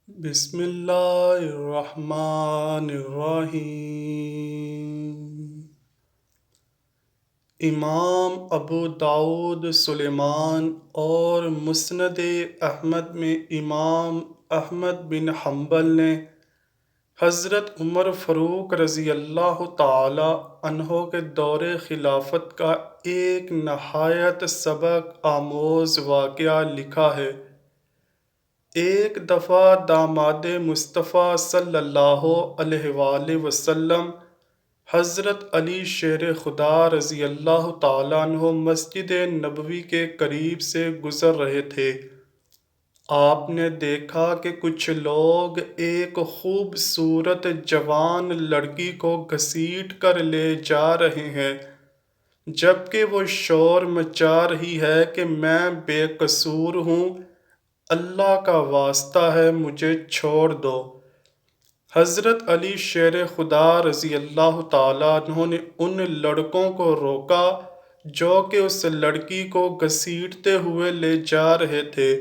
بسم اللہ الرحمن الرحیم۔ امام ابو داؤد سلیمان اور مسند احمد میں امام احمد بن حنبل نے حضرت عمر فاروق رضی اللہ تعالی عنہ کے دور خلافت کا ایک نہایت سبق آموز واقعہ لکھا ہے۔ ایک دفعہ داماد مصطفیٰ صلی اللہ علیہ وآلہ وسلم حضرت علی شیر خدا رضی اللہ تعالیٰ عنہ مسجد نبوی کے قریب سے گزر رہے تھے۔ آپ نے دیکھا کہ کچھ لوگ ایک خوبصورت جوان لڑکی کو گھسیٹ کر لے جا رہے ہیں، جبکہ وہ شور مچا رہی ہے کہ میں بے قصور ہوں، اللہ کا واسطہ ہے مجھے چھوڑ دو۔ حضرت علی شیر خدا رضی اللہ تعالیٰ عنہ نے ان لڑکوں کو روکا جو کہ اس لڑکی کو گھسیٹتے ہوئے لے جا رہے تھے،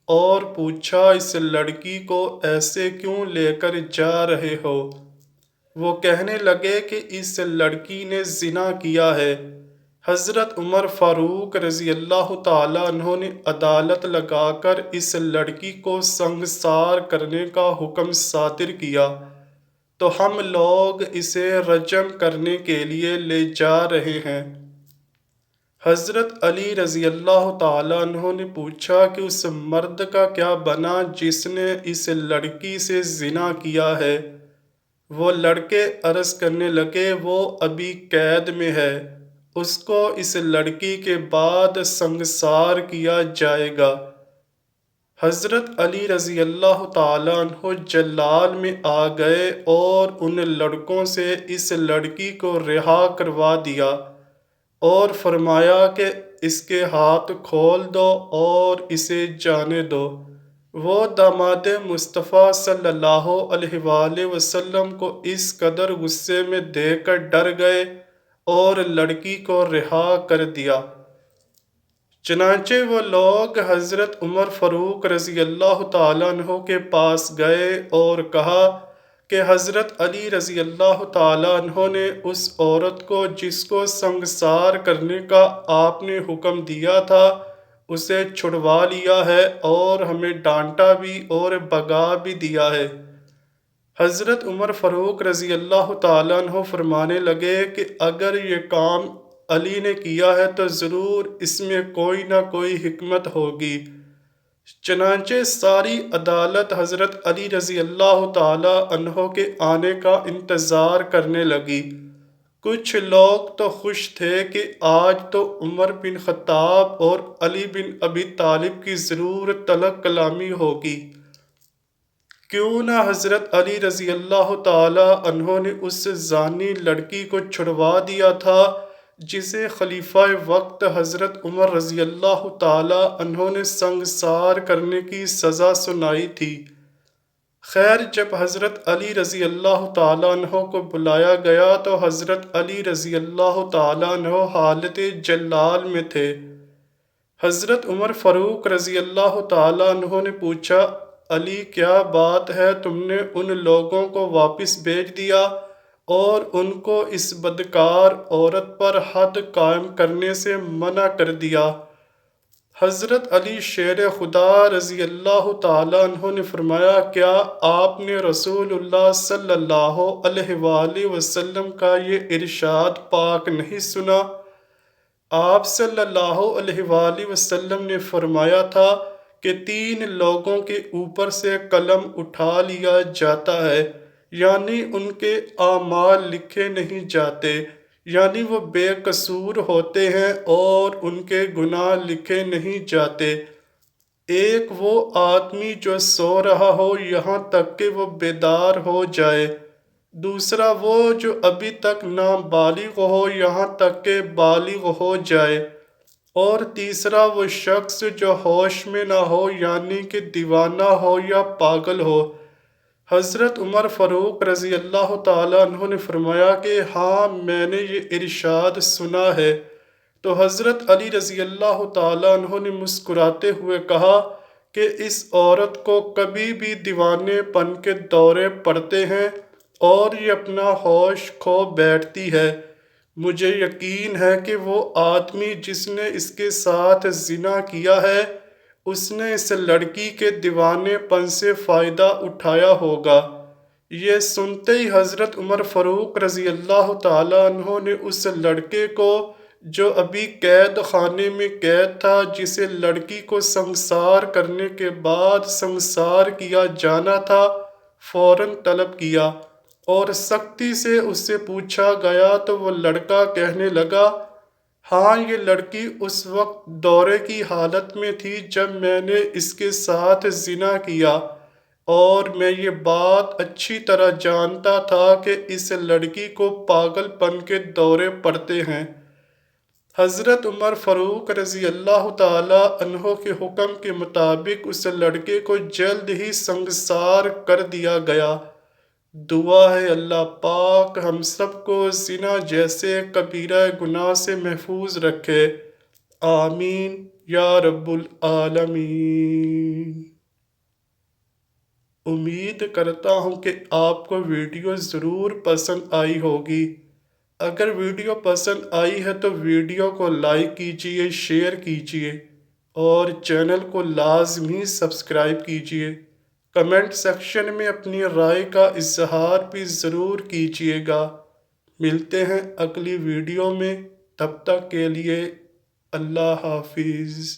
اور پوچھا اس لڑکی کو ایسے کیوں لے کر جا رہے ہو؟ وہ کہنے لگے کہ اس لڑکی نے زنا کیا ہے۔ حضرت عمر فاروق رضی اللہ تعالیٰ عنہ نے عدالت لگا کر اس لڑکی کو سنگسار کرنے کا حکم صادر کیا، تو ہم لوگ اسے رجم کرنے کے لیے لے جا رہے ہیں۔ حضرت علی رضی اللہ تعالیٰ عنہ نے پوچھا کہ اس مرد کا کیا بنا جس نے اس لڑکی سے زنا کیا ہے؟ وہ لڑکے عرض کرنے لگے وہ ابھی قید میں ہے، اس کو اس لڑکی کے بعد سنگسار کیا جائے گا۔ حضرت علی رضی اللہ تعالیٰ عنہ جلال میں آ گئے اور ان لڑکوں سے اس لڑکی کو رہا کروا دیا اور فرمایا کہ اس کے ہاتھ کھول دو اور اسے جانے دو۔ وہ داماد مصطفیٰ صلی اللہ علیہ وآلہ وسلم کو اس قدر غصے میں دیکھ کر ڈر گئے اور لڑکی کو رہا کر دیا۔ چنانچہ وہ لوگ حضرت عمر فاروق رضی اللہ تعالیٰ عنہ کے پاس گئے اور کہا کہ حضرت علی رضی اللہ تعالیٰ عنہ نے اس عورت کو جس کو سنگسار کرنے کا آپ نے حکم دیا تھا اسے چھڑوا لیا ہے اور ہمیں ڈانٹا بھی اور بھگا بھی دیا ہے۔ حضرت عمر فاروق رضی اللہ تعالیٰ عنہ فرمانے لگے کہ اگر یہ کام علی نے کیا ہے تو ضرور اس میں کوئی نہ کوئی حکمت ہوگی۔ چنانچہ ساری عدالت حضرت علی رضی اللہ تعالیٰ عنہ کے آنے کا انتظار کرنے لگی۔ کچھ لوگ تو خوش تھے کہ آج تو عمر بن خطاب اور علی بن ابی طالب کی ضرور تلق کلامی ہوگی، کیوں نہ حضرت علی رضی اللہ تعالیٰ عنہ نے اس زانی لڑکی کو چھڑوا دیا تھا جسے خلیفہ وقت حضرت عمر رضی اللہ تعالیٰ عنہ نے سنگسار کرنے کی سزا سنائی تھی۔ خیر جب حضرت علی رضی اللہ تعالیٰ عنہ کو بلایا گیا تو حضرت علی رضی اللہ تعالیٰ عنہ حالت جلال میں تھے۔ حضرت عمر فاروق رضی اللہ تعالیٰ عنہ نے پوچھا علی کیا بات ہے تم نے ان لوگوں کو واپس بھیج دیا اور ان کو اس بدکار عورت پر حد قائم کرنے سے منع کر دیا؟ حضرت علی شیر خدا رضی اللہ تعالیٰ عنہ نے فرمایا کیا آپ نے رسول اللہ صلی اللہ علیہ وآلہ وسلم کا یہ ارشاد پاک نہیں سنا؟ آپ صلی اللہ علیہ وآلہ وسلم نے فرمایا تھا کہ 3 لوگوں کے اوپر سے قلم اٹھا لیا جاتا ہے، یعنی ان کے اعمال لکھے نہیں جاتے، یعنی وہ بے قصور ہوتے ہیں اور ان کے گناہ لکھے نہیں جاتے۔ ایک وہ آدمی جو سو رہا ہو یہاں تک کہ وہ بیدار ہو جائے، دوسرا وہ جو ابھی تک نابالغ ہو یہاں تک کہ بالغ ہو جائے، اور تیسرا وہ شخص جو ہوش میں نہ ہو یعنی کہ دیوانہ ہو یا پاگل ہو۔ حضرت عمر فاروق رضی اللہ تعالیٰ عنہ نے فرمایا کہ ہاں میں نے یہ ارشاد سنا ہے۔ تو حضرت علی رضی اللہ تعالیٰ عنہ نے مسکراتے ہوئے کہا کہ اس عورت کو کبھی بھی دیوانے پن کے دورے پڑتے ہیں اور یہ اپنا ہوش کھو بیٹھتی ہے۔ مجھے یقین ہے کہ وہ آدمی جس نے اس کے ساتھ زنا کیا ہے اس نے اس لڑکی کے دیوانے پن سے فائدہ اٹھایا ہوگا۔ یہ سنتے ہی حضرت عمر فاروق رضی اللہ تعالیٰ عنہ نے اس لڑکے کو جو ابھی قید خانے میں قید تھا، جسے لڑکی کو سنسار کرنے کے بعد سنسار کیا جانا تھا، فوراً طلب کیا اور سختی سے اس سے پوچھا گیا تو وہ لڑکا کہنے لگا، ہاں یہ لڑکی اس وقت دورے کی حالت میں تھی جب میں نے اس کے ساتھ زنا کیا، اور میں یہ بات اچھی طرح جانتا تھا کہ اس لڑکی کو پاگل پن کے دورے پڑتے ہیں۔ حضرت عمر فاروق رضی اللہ تعالی عنہ کے حکم کے مطابق اس لڑکے کو جلد ہی سنگسار کر دیا گیا۔ دعا ہے اللہ پاک ہم سب کو زنا جیسے کبیرہ گناہ سے محفوظ رکھے، آمین یا رب العالمین۔ امید کرتا ہوں کہ آپ کو ویڈیو ضرور پسند آئی ہوگی۔ اگر ویڈیو پسند آئی ہے تو ویڈیو کو لائک کیجئے، شیئر کیجئے اور چینل کو لازمی سبسکرائب کیجئے۔ کمنٹ سیکشن میں اپنی رائے کا اظہار بھی ضرور کیجئے گا۔ ملتے ہیں اگلی ویڈیو میں، تب تک کے لیے اللہ حافظ۔